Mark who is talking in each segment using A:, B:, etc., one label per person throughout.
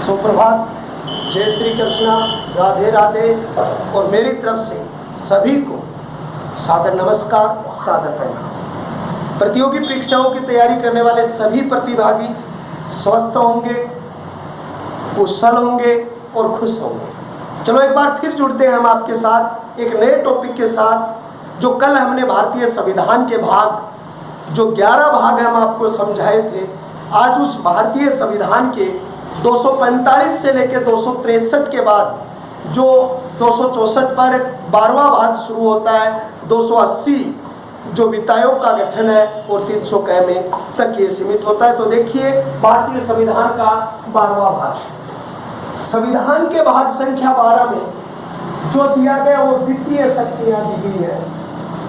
A: सुप्रभात, जय श्री कृष्णा, राधे राधे। और मेरी तरफ से सभी को सादर नमस्कार, सादर प्रणाम। प्रतियोगी परीक्षाओं की तैयारी करने वाले सभी प्रतिभागी स्वस्थ होंगे, कुशल होंगे और खुश होंगे। चलो एक बार फिर जुड़ते हैं हम आपके साथ एक नए टॉपिक के साथ। जो कल हमने भारतीय संविधान के भाग जो 11 भाग हम आपको समझाए थे, आज उस भारतीय संविधान के 245 से लेकर 263 के बाद जो 264 पर 12वां भाग शुरू होता है, 280 जो वित्त आयोग का गठन है और 300 में तक ये सीमित होता है। तो देखिए भारतीय संविधान का 12वां भाग, संविधान के भाग संख्या 12 में जो दिया गया वो वित्तीय शक्तियां दी गई है,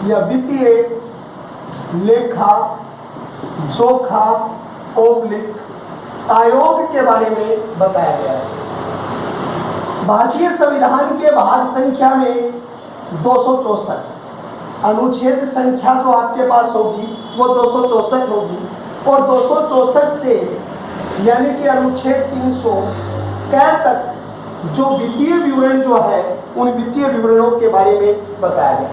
A: या वित्तीय लेखा जोखा ओब्लिक आयोग के बारे में बताया गया है। भारतीय संविधान के भाग संख्या में 264, अनुच्छेद संख्या जो आपके पास होगी वो 264 होगी, और 264 से यानी कि अनुच्छेद 300 तक जो वित्तीय विवरण जो है उन वित्तीय विवरणों के बारे में बताया गया।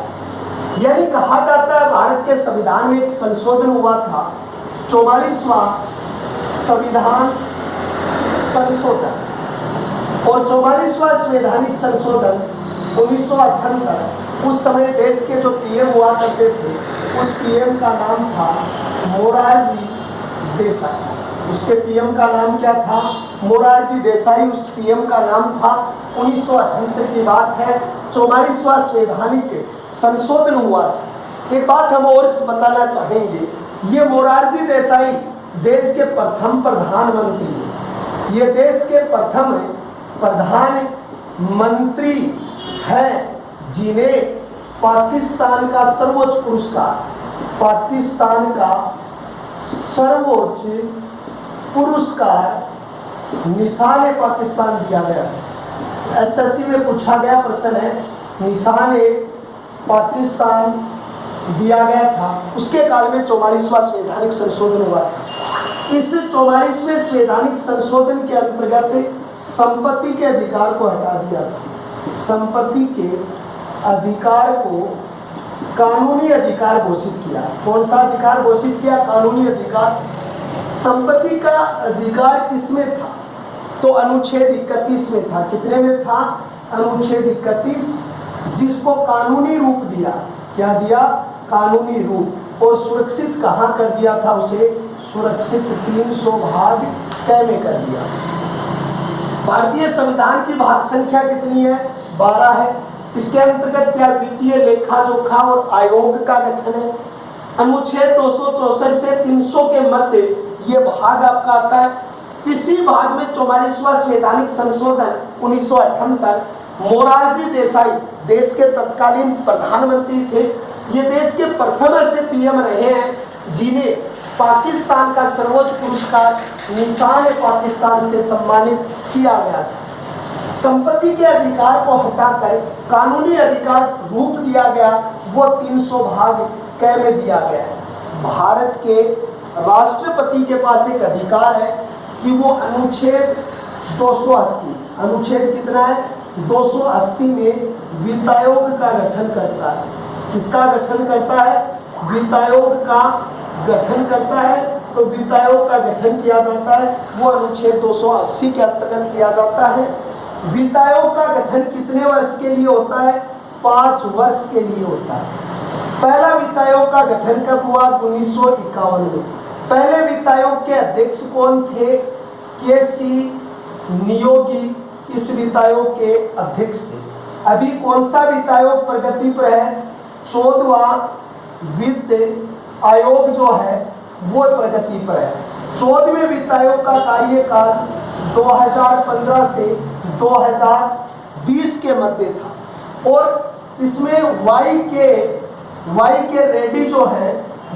A: यानी कहा जाता है भारत के संविधान में एक संशोधन हुआ था, 44वां संविधान संशोधन, और 44वां संवैधानिक संशोधन 1978। उस समय देश के जो पीएम हुआ करते थे उस पीएम का नाम था मोरारजी देसाई। उसके पीएम का नाम क्या था? मोरारजी देसाई उस पीएम का नाम था। 1978 की बात है, 44वां संवैधानिक संशोधन हुआ था। एक बात हम और बताना चाहेंगे, ये मोरारजी देसाई देश के प्रथम प्रधानमंत्री हैं। ये देश के प्रथम प्रधानमंत्री हैं जिन्हें पाकिस्तान का सर्वोच्च पुरस्कार, पाकिस्तान का सर्वोच्च पुरस्कार निशान पाकिस्तान दिया गया। एसएससी में पूछा गया प्रश्न है, निशान पाकिस्तान दिया गया था। उसके काल में 44वां संवैधानिक संशोधन हुआ था। इस 44वें संवैधानिक संशोधन के अंतर्गत संपत्ति के अधिकार को हटा दिया था। संपत्ति के अधिकार को कानूनी अधिकार घोषित किया। कौन सा अधिकार घोषित किया? कानूनी अधिकार। संपत्ति का अधिकार किसमें था? तो अनुच्छेद 31 में था। कितने में था? अनुच्छेद 31, जिसको कानूनी रूप दिया। क्या दिया? कानूनी रूप। और सुरक्षित कहाँ कर दिया था उसे? सुरक्षित 300 भाग में कर दिया। भारतीय संविधान की भाग संख्या कितनी है? 12 है। इसके अंतर्गत क्या वित्तीय लेखा जोखा और आयोग का गठन है। अनुच्छेद 264 से 300 के मध्य ये भाग आपका आता है। इसी भाग में 44वां संवैधानिक संशोधन 1978, मोरारजी देसाई देश के तत्कालीन प्रधानमंत्री थे। ये देश के प्रथम ऐसे पीएम रहे हैं जिन्हें पाकिस्तान का सर्वोच्च पुरस्कार निशान पाकिस्तान से सम्मानित किया गया था। संपत्ति के अधिकार को हटाकर कानूनी अधिकार रूप दिया गया, वो 300 भाग में दिया गया है। भारत के राष्ट्रपति के पास एक अधिकार है कि वो अनुच्छेद 280, अनुच्छेद कितना है? 280 में वित्त आयोग का गठन करता है। किसका गठन करता है? वित्त आयोग का गठन करता है। तो वित्त आयोग का गठन किया जाता है, वो अनुच्छेद 280 के अंतर्गत किया जाता है। वित्त आयोग का गठन कितने वर्ष के लिए होता है? 5 वर्ष के लिए होता है। पहला वित्त आयोग का गठन कब हुआ? 1951 में। पहले वित्त आयोग के अध्यक्ष कौन थे? केसी नियोगी इस वित्त आयोग के अध्यक्ष थे। अभी कौन सा वित्त आयोग प्रगति पर है? 14वां वित्त आयोग जो है वो प्रगति पर है। 14वें वित्त आयोग का कार्यकाल 2015 से 2020 के मध्य था, और इसमें वाई के रेड्डी जो है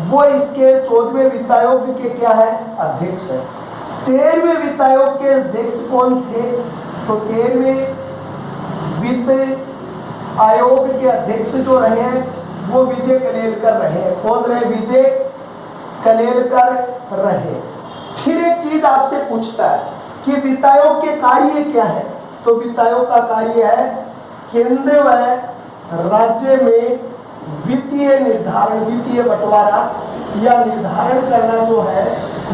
A: वो इसके 14वें वित्त आयोग के क्या है? अध्यक्ष है। 13वें वित्त आयोग के अध्यक्ष कौन थे? तो 13वें वित्त आयोग के अध्यक्ष जो रहे हैं वो विजय कलेलकर रहे। कौन रहे? विजय कलेलकर रहे। फिर एक चीज आपसे पूछता है कि वित्त आयोग के कार्य क्या है। तो वित्त आयोग का कार्य है केंद्र व राज्य में वित्तीय निर्धारण, वित्तीय बंटवारा या निर्धारण करना जो है,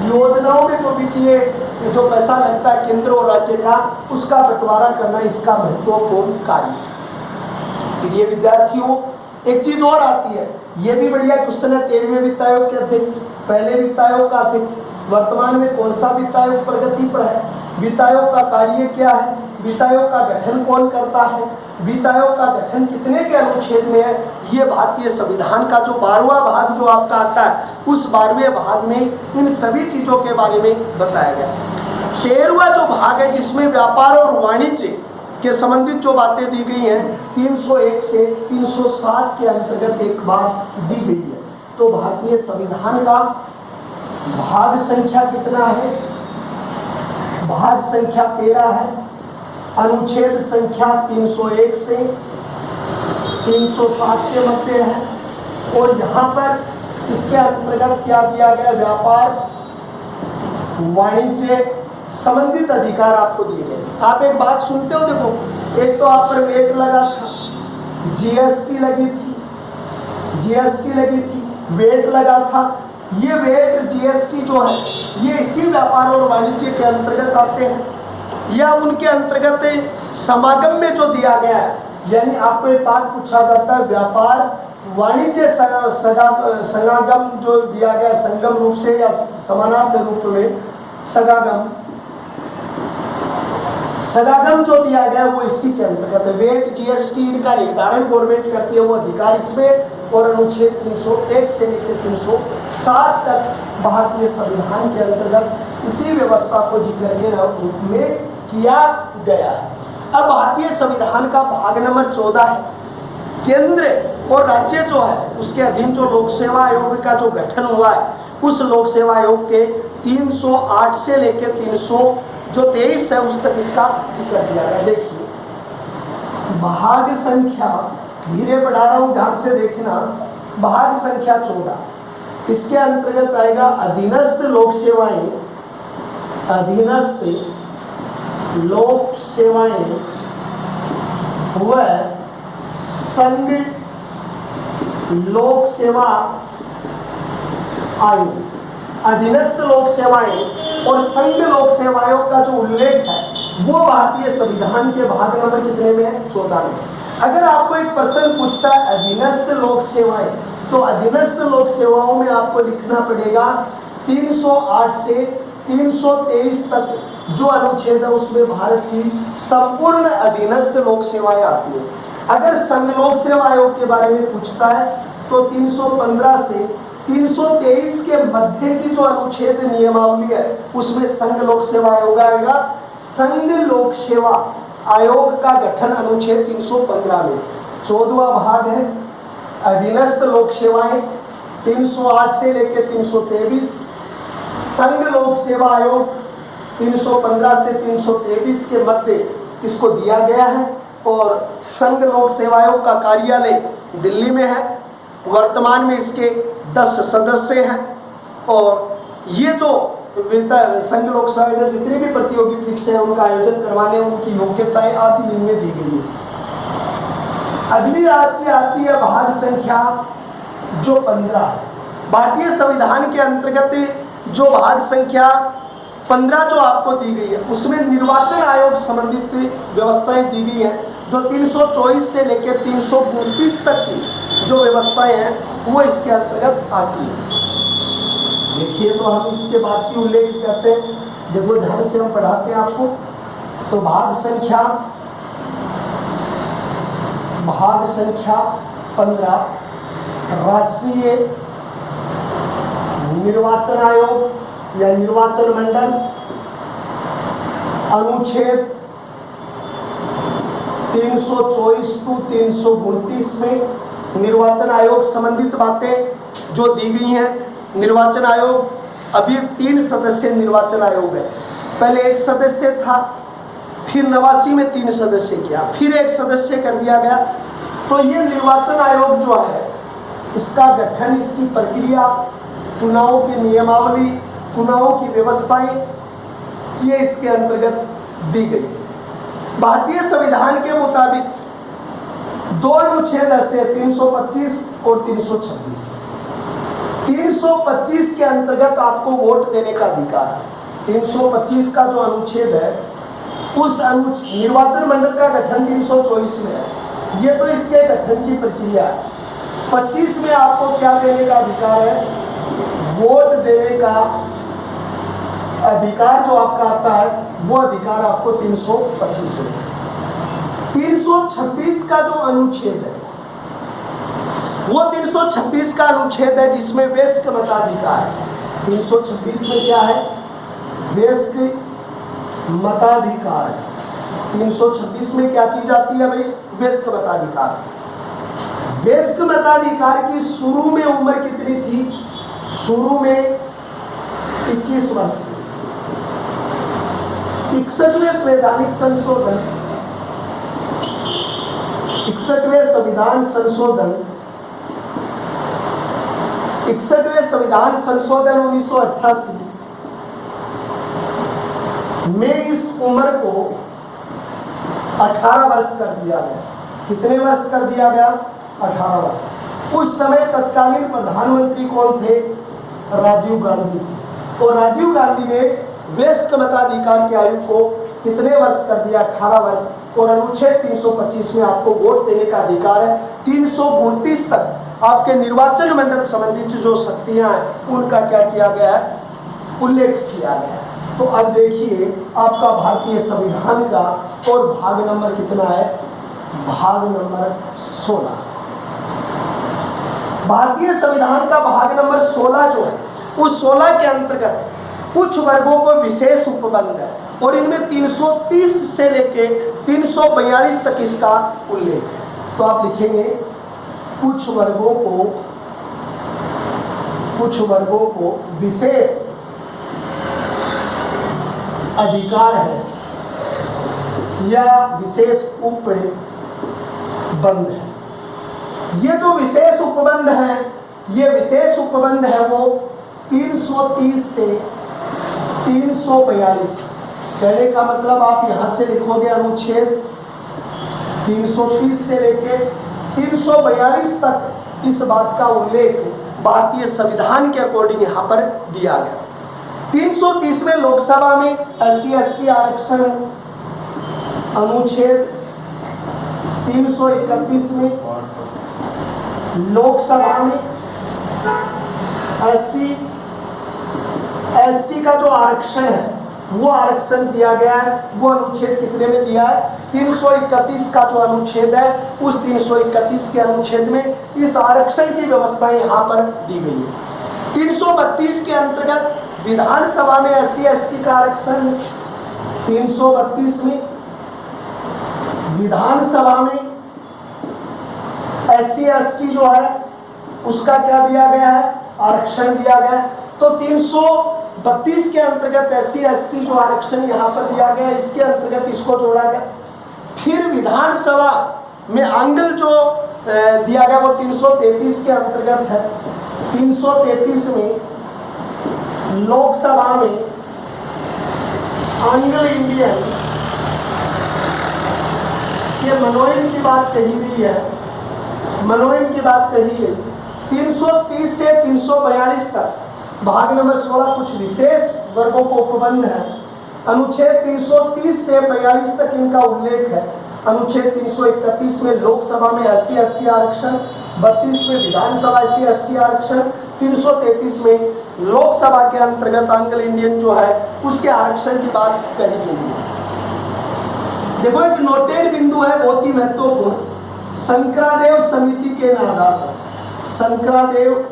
A: योजनाओं में जो वित्तीय जो पैसा लगता है केंद्र और राज्य का, उसका बंटवारा करना इसका महत्वपूर्ण कार्य है। फिर ये विद्यार्थियों एक चीज और आती है, ये भी बढ़िया क्वेश्चन है। 13वें वित्त आयोग के अध्यक्ष, पहले वित्त आयोग का अध्यक्ष वर्तमान में कौन सा वित्त आयोग प्रगति पर है, वित्त आयोग का कार्य क्या है, वित्त आयोग का गठन कौन करता है, वित्त आयोग का गठन कितने के अनुच्छेद में है। ये भारतीय संविधान का जो 12वां भाग जो आपका आता है, उस 12वें भाग में इन सभी चीजों के बारे में बताया गया। 13वां जो भाग है जिसमें व्यापार और वाणिज्य के संबंधित जो बातें दी गई हैं, 301 से 307 के अंतर्गत एक बात दी गई है। तो भारतीय संविधान का भाग संख्या कितना है, भाग संख्या 13 है, अनुच्छेद संख्या 301 से 307 के मध्य है। और यहाँ पर इसके अंतर्गत क्या दिया गया, व्यापार वाणिज्य संबंधित अधिकार आपको दिए गए। आप एक बात सुनते हो, देखो एक तो आप पर वेट लगा था, जीएसटी लगी थी, जीएसटी लगी थी, वेट लगा था। ये वेट जीएसटी जो है ये इसी व्यापार और वाणिज्य के अंतर्गत आते हैं या उनके अंतर्गत समागम में जो दिया गया है। यानी आपको एक बात पूछा जाता है, व्यापार वाणिज्य समागम जो दिया गया संगम रूप से या समानार्थक रूप में, सगागम जो दिया गया वो इसी के अंतर्गत है। वेट जीएसटी इनका निर्धारण गवर्नमेंट करती है, वो अधिकार इसमें। और अनुच्छेद 301 से लेकर 307 तक भारतीय संविधान के अंतर्गत इसी व्यवस्था को जिक्र के रूप में किया गया है। अब भारतीय संविधान का भाग नंबर 14 है, केंद्र और राज्य जो है उसके अधीन जो लोक सेवा आयोग का जो गठन हुआ है, उस लोक सेवा आयोग के 308 से लेकर 323 है उस तक इसका जिक्र किया गया। देखिए भाग संख्या, धीरे बढ़ा रहा हूं, ध्यान से देखना, भाग संख्या 14 इसके अंतर्गत आएगा अधीनस्थ लोक सेवाएं, अधीनस्थ लोक सेवाएं व संघ लोक सेवा आयोग। अधीनस्थ लोक सेवाएं और संघ लोक सेवा आयोग का जो उल्लेख है वो भारतीय संविधान के भाग नंबर कितने में है, 14 में। अगर आपको एक प्रश्न पूछता है अधीनस्थ लोक सेवाएं, तो अधीनस्थ लोक सेवाओं में आपको लिखना पड़ेगा 308 से 323 तक जो अनुच्छेद है उसमें भारत की संपूर्ण अधीनस्थ लोक सेवाएं आती है। अगर संघ लोक सेवा आयोग के बारे में पूछता है तो 315 से 323 के मध्य की जो अनुच्छेद नियमावली है उसमें संघ लोक सेवा आयोग आएगा। संघ लोक सेवा आयोग का गठन अनुच्छेद 315 में। 14वां भाग है अधीनस्थ लोक सेवाएं, 308 से लेकर 323। संघ लोक सेवा आयोग 315 से 323 के मध्य इसको दिया गया है। और संघ लोक सेवा आयोग का कार्यालय दिल्ली में है। वर्तमान में इसके 10 सदस्य हैं। और ये जो संघ लोक सेवा आयोग जितनी भी प्रतियोगी परीक्षाएं उनका आयोजन करवाने उनकी योग्यताएं आदि इनमें दी गई है। अगली आती है भाग संख्या जो 15 है। भारतीय संविधान के अंतर्गत जो भाग संख्या 15 जो आपको दी गई है उसमें निर्वाचन आयोग संबंधित व्यवस्थाएं दी गई हैं, जो 324 से लेकर 329 तक की जो व्यवस्थाएं हैं वो इसके अंतर्गत आती है। देखिए तो हम इसके बाद की उल्लेख करते हैं, जब वो ध्यान से हम पढ़ाते हैं आपको। तो भाग संख्या 15 राष्ट्रीय निर्वाचन आयोग या निर्वाचन मंडल, अनुच्छेद 324 टू 329 में निर्वाचन आयोग संबंधित बातें जो दी गई हैं। निर्वाचन आयोग अभी 3 सदस्य निर्वाचन आयोग है। पहले 1 सदस्य था, फिर 89 में 3 सदस्य किया, फिर 1 सदस्य कर दिया गया। तो ये निर्वाचन आयोग जो है इसका गठन, इसकी प्रक्रिया, चुनाव की नियमावली, चुनाव की व्यवस्थाएं, ये इसके अंतर्गत दी गई। भारतीय संविधान के मुताबिक दो अनुच्छेद ऐसे 325 और 326। 325 के अंतर्गत आपको वोट देने का अधिकार है। 325 का जो अनुच्छेद है उस निर्वाचन मंडल का गठन 324 में है, ये तो इसके गठन की प्रक्रिया है। 25 में आपको क्या देने का अधिकार है? वोट देने का अधिकार जो आपका आता है वो अधिकार आपको 325 में। 326 का जो अनुच्छेद है वो 326 का अनुच्छेद है जिसमें वयस्क मताधिकार है। 326 में क्या है? वयस्क मताधिकार है। 326 में क्या चीज आती है भाई? वयस्क मताधिकार। वयस्क मताधिकार की शुरू में उम्र कितनी थी? शुरू में 21 वर्ष थी। 61वें संवैधानिक संशोधन, 61वें संविधान संशोधन, 61वें संविधान संशोधन 1988 में इस उम्र को 18 वर्ष कर दिया गया। कितने वर्ष कर दिया गया? 18 वर्ष। उस समय तत्कालीन प्रधानमंत्री कौन थे? राजीव गांधी। और राजीव गांधी ने वयस्क मताधिकार की आयु को कितने वर्ष कर दिया? 18 वर्ष। और अनुच्छेद 325 में आपको वोट देने का अधिकार है। 329 तक आपके निर्वाचन मंडल संबंधित जो शक्तियां हैं उनका क्या किया गया है? उल्लेख किया गया है। तो अब देखिए आपका भारतीय संविधान का और भाग नंबर कितना है? भाग नंबर 16। भारतीय संविधान का भाग नंबर 16 जो है उस 16 के अंतर्गत कुछ वर्गों को विशेष उपबंध है और इनमें 330 से लेके 342 तक इसका उल्लेख है। तो आप लिखेंगे कुछ वर्गों को विशेष अधिकार है या विशेष उपबंध है। ये जो विशेष उपबंध है, ये विशेष उपबंध है वो 330 से 342। कहने का मतलब आप यहां से लिखोगे अनुच्छेद 330 से लेके 342 तक इस बात का उल्लेख भारतीय संविधान के अकॉर्डिंग यहाँ पर दिया गया। 330 में लोकसभा में SC/ST आरक्षण, अनुच्छेद 331 में लोकसभा में SC/ST का जो आरक्षण है वो आरक्षण दिया गया है। वो अनुच्छेद कितने में दिया है? 331 का जो अनुच्छेद है उस 331 के अनुच्छेद में इस आरक्षण की व्यवस्था यहाँ पर दी गई है। 332 के अंतर्गत विधानसभा में SC/ST का आरक्षण, 332 में विधानसभा में SC/ST जो है उसका क्या दिया गया है? आरक्षण दिया गया है। तो 332 के अंतर्गत SC/ST जो आरक्षण यहाँ पर दिया गया इसके अंतर्गत इसको जोड़ा गया। फिर विधानसभा में आंगल जो दिया गया वो 333 के अंतर्गत है। 333 में लोकसभा में एंग्लो इंडियन के मनोनयन की बात कही गई है। मनोनयन की बात कही गई। 330 से 342 तक भाग नंबर 16 कुछ विशेष वर्गों को उपबंध है। अनुच्छेद 330 से 42 तक इनका उल्लेख है। अनुच्छेद 331 में लोकसभा में SC/ST आरक्षण, 32 में विधानसभा SC/ST आरक्षण, 333 में लोकसभा के अंतर्गत एंग्लो इंडियन जो है उसके आरक्षण की बात कही गई है। देखो एक नोटेड बिंदु है बहुत ही महत्वपूर्ण। शंकरादेव समिति के आधार पर, शंकरादेव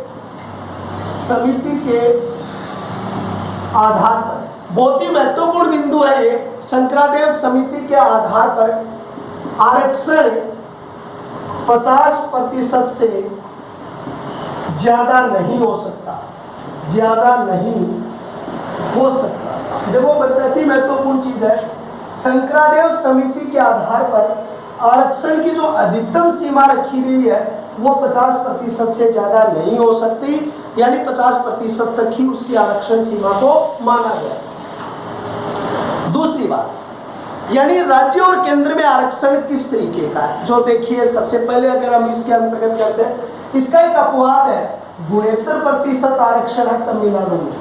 A: समिति के आधार पर बहुत ही महत्वपूर्ण बिंदु है ये। शंकरादेव समिति के आधार पर आरक्षण 50% से ज्यादा नहीं हो सकता, ज्यादा नहीं हो सकता। देखो अति महत्वपूर्ण चीज है। शंकरादेव समिति के आधार पर आरक्षण की जो अधिकतम सीमा रखी गई है वो 50% से ज्यादा नहीं हो सकती, यानी 50% तक ही उसकी आरक्षण सीमा को माना गया। दूसरी बात, यानी राज्य और केंद्र में आरक्षण किस तरीके का है, जो देखिए सबसे पहले अगर हम इसके अंतर्गत करते हैं, इसका एक अपवाद है, 72% आरक्षण है तमिलनाडु में।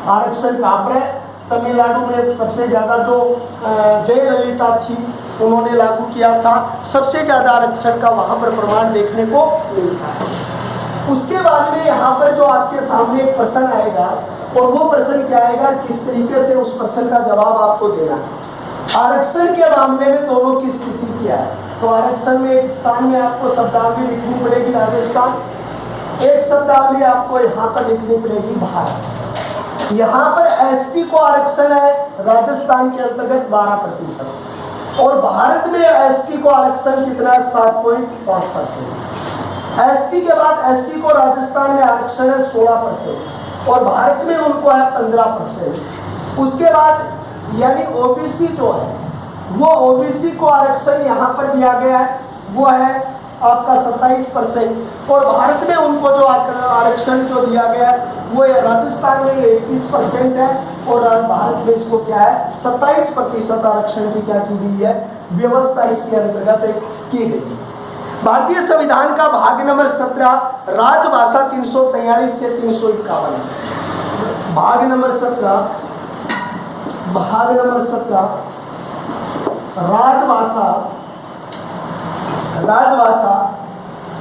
A: आरक्षण कहाँ पर है? तमिलनाडु में सबसे ज़्यादा जो जयललिता थी उन्होंने लागू किया था, सबसे ज़्यादा आरक्षण का वहाँ पर प्रमाण देखने को मिलता है। उसके बाद में यहाँ पर जो आपके सामने एक प्रश्न आएगा, और वो प्रश्न क्या आएगा, किस तरीके से उस प्रश्न का जवाब आपको देना है। आरक्षण के मामले में दोनों की स्थिति क्या है? तो आरक्षण में एक स्थान में आपको शब्दावली लिखनी पड़ेगी राजस्थान, एक शब्दावली आपको यहाँ पर लिखनी पड़ेगी भारत। यहाँ पर एसटी को आरक्षण है राजस्थान के अंतर्गत 12%, और भारत में एसटी को आरक्षण कितना है? 7.5%। एसटी के बाद एससी को राजस्थान में आरक्षण है 16%, और भारत में उनको है 15%। उसके बाद यानी ओबीसी जो है, वो ओबीसी को आरक्षण यहाँ पर दिया गया है, वो है आपका 27%, और भारत में उनको जो आरक्षण जो दिया गया है वो राजस्थान में 21% है, और भारत में इसको क्या है 27% आरक्षण की क्या की गई है, व्यवस्था इसके अंतर्गत की गई है। भारतीय संविधान का भाग नंबर 17 राजभाषा 343 से 351, भाग नंबर 17 राजभाषा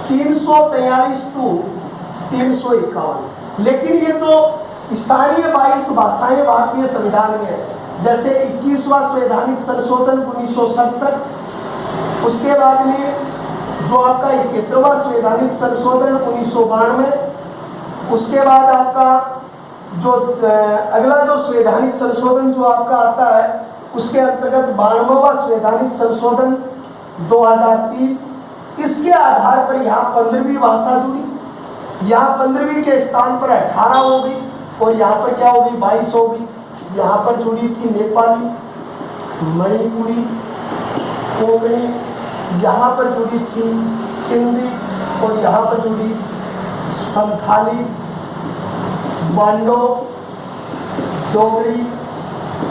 A: 343 टू 351। लेकिन ये जो स्थानीय 22 भाषाएं भारतीय संविधान में है, जैसे 21वां संवैधानिक संशोधन 1967, उसके बाद में जो आपका 71वां संवैधानिक संशोधन 1992, उसके बाद आपका जो अगला जो संवैधानिक संशोधन जो आपका आता है उसके अंतर्गत 92वां संवैधानिक संशोधन 2003। इसके आधार पर यहाँ 15वीं भाषा जुड़ी, यहाँ 15वीं के स्थान पर 18 होगी, और यहाँ पर क्या होगी 22 होगी। यहाँ पर जुड़ी थी नेपाली, मणिपुरी, कोंकणी, यहाँ पर जुड़ी थी सिंधी, और यहाँ पर जुड़ी संथाली, मांडो, डोगरी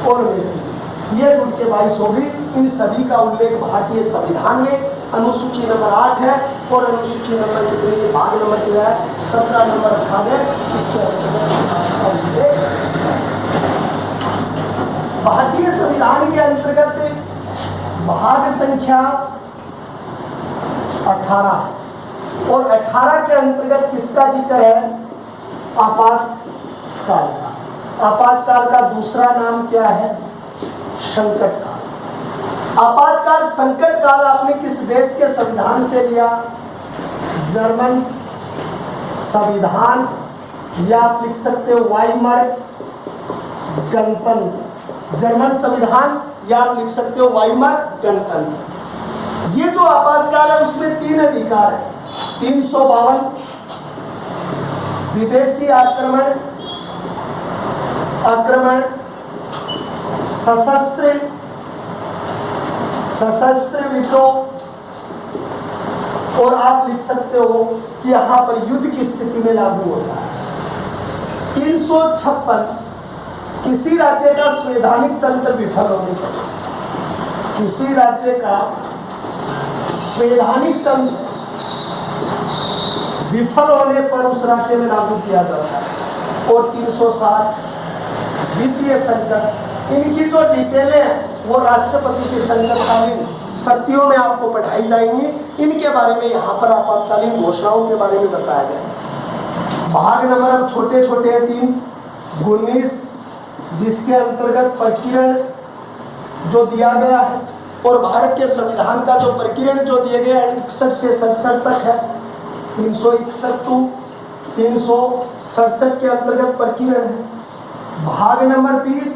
A: और मैथिली, ये जुड़ के 22 होगी। इन सभी का उल्लेख भारतीय संविधान में अनुसूची नंबर 8 है, और अनुसूची नंबर कितनी, भाग नंबर क्या है 17 नंबर भाग है, इसके अंतर्गत भारतीय संविधान के अंतर्गत भाग संख्या 18 है, और 18 के अंतर्गत किसका जिक्र है? आपातकाल का। आपातकाल का दूसरा नाम क्या है? संकट काल। आपातकाल, संकट काल आपने किस देश के संविधान से लिया? जर्मन संविधान, या आप लिख सकते हो वाइमर गणतंत्र। जर्मन संविधान, या आप लिख सकते हो वाइमर गणतंत्र। ये जो आपातकाल है उसमें 3 अधिकार है। 352 विदेशी आक्रमण, सशस्त्र विद्रोह, और आप लिख सकते हो कि यहाँ पर युद्ध की स्थिति में लागू होता है। 356 किसी राज्य का संवैधानिक तंत्र विफल होने पर, किसी राज्य का संवैधानिक तंत्र विफल होने पर उस राज्य में लागू किया जाता है। और 360 वित्तीय संकट, इनकी जो डिटेलें हैं वो राष्ट्रपति की संकटकालीन शक्तियों में आपको पढ़ाई जाएंगी। इनके बारे में यहाँ पर आपातकालीन घोषणाओं के बारे में बताया गया। भाग नंबर अब छोटे छोटे हैं 3, 19, जिसके अंतर्गत प्रकीर्ण जो दिया गया है, और भारत के संविधान का जो प्रकीर्ण जो दिए गए 61 से 67 तक है। 361 टू 367 के अंतर्गत प्रकीर्ण है। भाग नंबर 20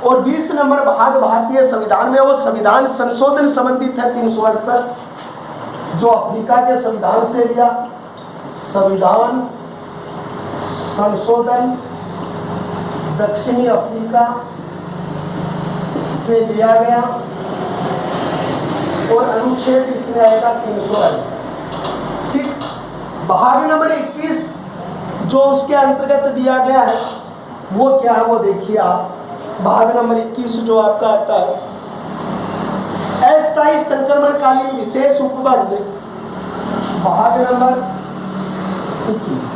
A: और 20 नंबर भाग भारतीय संविधान में वो संविधान संशोधन संबंधित है। 368 जो अफ्रीका के संविधान से लिया, संविधान संशोधन दक्षिणी अफ्रीका से लिया गया, और अनुच्छेद इसमें आएगा 368। ठीक। भाग नंबर 21 जो उसके अंतर्गत दिया गया है वो क्या है, वो देखिए आप। भाग नंबर 21 जो आपका आता है, अस्थायी संक्रमणकालीन विशेष उपबंध, भाग नंबर 21,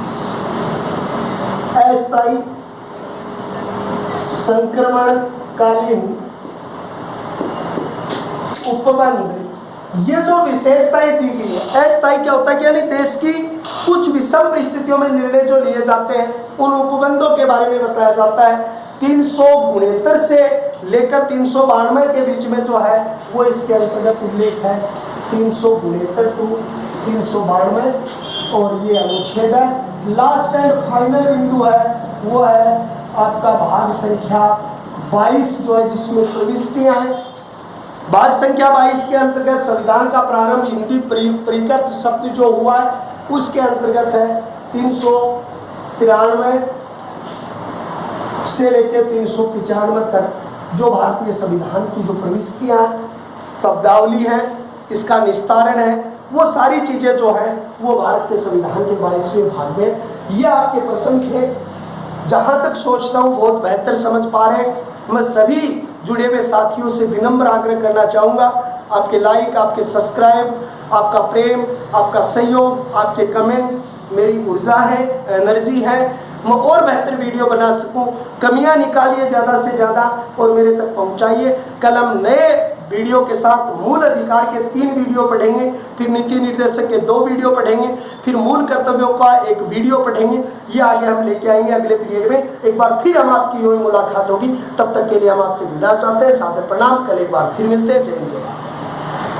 A: अस्थायी संक्रमणकालीन उपबंध। ये जो विशेषताएं दी गई है, अस्थायी क्या होता है कि यानी देश की कुछ विषम परिस्थितियों में निर्णय जो लिए जाते हैं उन उपबंधों के बारे में बताया जाता है। 369 से लेकर 392 के बीच में जो है वो इसके अंतर्गत उल्लेख है। 369 टू 392 और ये अनुच्छेद है। लास्ट एंड फाइनल बिंदु है वो है आपका भाग संख्या 22 जो है जिसमें प्रविष्टियां हैं। भाग संख्या 22 के अंतर्गत संविधान का प्रारंभ हिंदी परिकृत शब्द जो हुआ है उसके अंतर्गत है। 393 से लेकर 395 तक जो भारतीय संविधान की जो प्रविष्टियां शब्दावली है, इसका निस्तारण है, वो सारी चीजें जो है वो भारत के संविधान के 22वें भाग में। ये आपके प्रश्न थे, जहां तक सोचता हूँ बहुत बेहतर समझ पा रहे हैं। मैं सभी जुड़े हुए साथियों से विनम्र आग्रह करना चाहूँगा, आपके लाइक, आपके सब्सक्राइब, आपका प्रेम, आपका सहयोग, आपके कमेंट मेरी ऊर्जा है, एनर्जी है। मैं और बेहतर वीडियो बना सकूं, कमियां निकालिए ज़्यादा से ज़्यादा और मेरे तक पहुंचाइए। कल हम नए वीडियो के साथ मूल अधिकार के 3 वीडियो पढ़ेंगे, फिर नीति निर्देशक के 2 वीडियो पढ़ेंगे, फिर मूल कर्तव्यों का 1 वीडियो पढ़ेंगे। ये आगे हम लेके आएंगे अगले पीरियड में। एक बार फिर हम आपकी हुई मुलाकात होगी, तब तक के लिए हम आपसे विदा चाहते हैं। सादर प्रणाम, कल एक बार फिर मिलते हैं। जय हिंद, जय भारत।